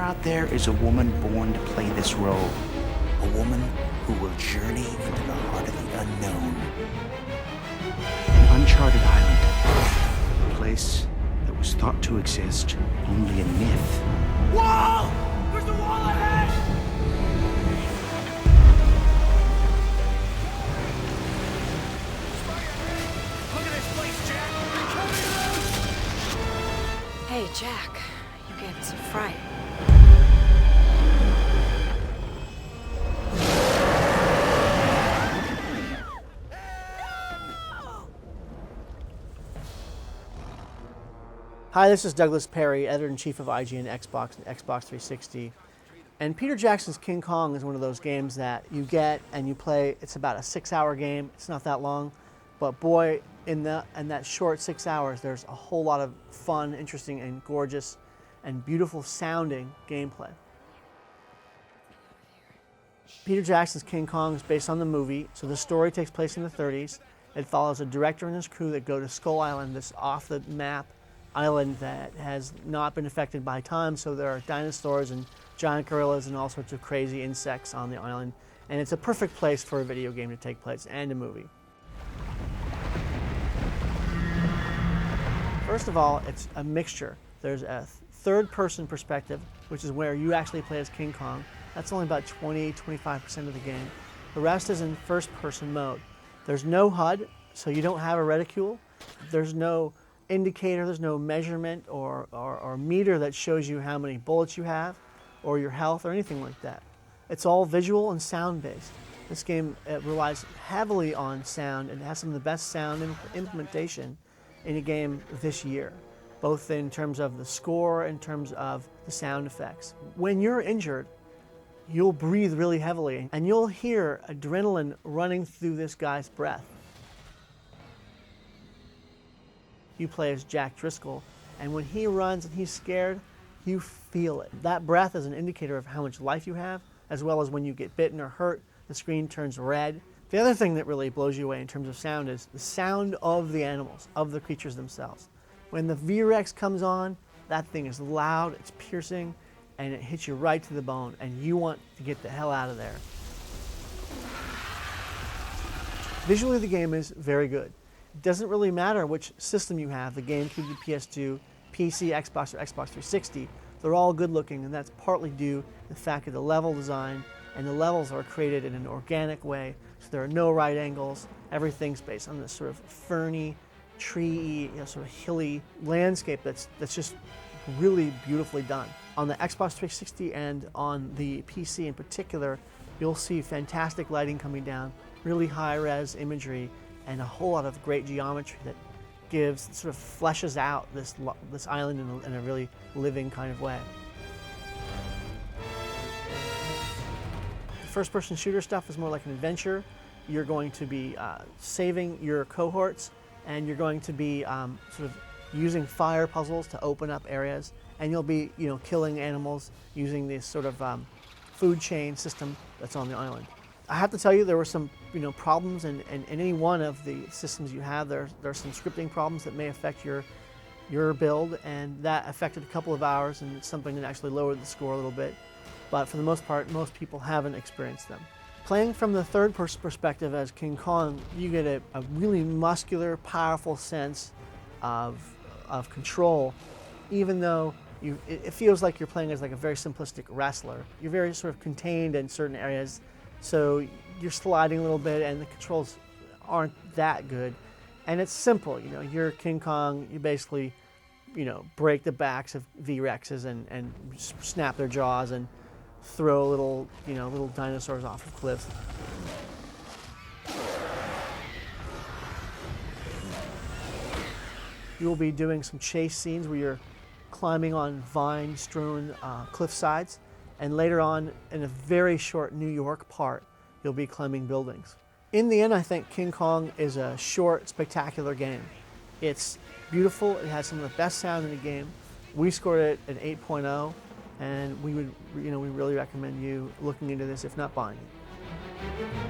out there is a woman born to play this role. A woman who will journey into the heart of the unknown. An uncharted island. A place that was thought to exist only in myth. Wall! There's a wall ahead! Look at this place, Jack! Hey, Jack, you gave us a fright. Hi, this is Douglas Perry, Editor-in-Chief of IGN Xbox and Xbox 360. And Peter Jackson's King Kong is one of those games that you get and you play. It's about a 6-hour game. It's not that long. But boy, in that short 6 hours, there's a whole lot of fun, interesting, and gorgeous and beautiful sounding gameplay. Peter Jackson's King Kong is based on the movie, so the story takes place in the 30s. It follows a director and his crew that go to Skull Island, this off-the-map island that has not been affected by time, so there are dinosaurs and giant gorillas and all sorts of crazy insects on the island, and it's a perfect place for a video game to take place and a movie. First of all, it's a mixture. There's a third-person perspective, which is where you actually play as King Kong. That's only about 20-25% of the game. The rest is in first-person mode. There's no HUD, so you don't have a reticule. There's no indicator, there's no measurement or meter that shows you how many bullets you have or your health or anything like that. It's all visual and sound based. This game relies heavily on sound and has some of the best sound implementation in a game this year, both in terms of the score and in terms of the sound effects. When you're injured, you'll breathe really heavily and you'll hear adrenaline running through this guy's breath. You play as Jack Driscoll, and when he runs and he's scared, you feel it. That breath is an indicator of how much life you have, as well as when you get bitten or hurt, the screen turns red. The other thing that really blows you away in terms of sound is the sound of the animals, of the creatures themselves. When the V-Rex comes on, that thing is loud, it's piercing, and it hits you right to the bone, and you want to get the hell out of there. Visually, the game is very good. It doesn't really matter which system you have, the GameCube, the PS2, PC, Xbox, or Xbox 360. They're all good looking, and that's partly due to the fact of the level design, and the levels are created in an organic way, so there are no right angles. Everything's based on this sort of ferny, tree, sort of hilly landscape that's just really beautifully done. On the Xbox 360 and on the PC in particular, you'll see fantastic lighting coming down, really high-res imagery, and a whole lot of great geometry that sort of fleshes out this island in a really living kind of way. The first-person shooter stuff is more like an adventure. You're going to be saving your cohorts, and you're going to be sort of using fire puzzles to open up areas, and you'll be killing animals using this sort of food chain system that's on the island. I have to tell you, there were some problems in any one of the systems you have. There are some scripting problems that may affect your build, and that affected a couple of hours, and it's something that actually lowered the score a little bit. But for the most part, most people haven't experienced them. Playing from the third-person perspective as King Kong, you get a really muscular, powerful sense of control, even though it feels like you're playing as like a very simplistic wrestler. You're very sort of contained in certain areas. So you're sliding a little bit and the controls aren't that good. And it's simple, you're King Kong, you basically, break the backs of V-Rexes and snap their jaws and throw little dinosaurs off of cliffs. You will be doing some chase scenes where you're climbing on vine-strewn cliff sides. And later on, in a very short New York part, you'll be climbing buildings. In the end, I think King Kong is a short, spectacular game. It's beautiful, it has some of the best sound in the game. We scored it an 8.0, and we really recommend you looking into this, if not buying it.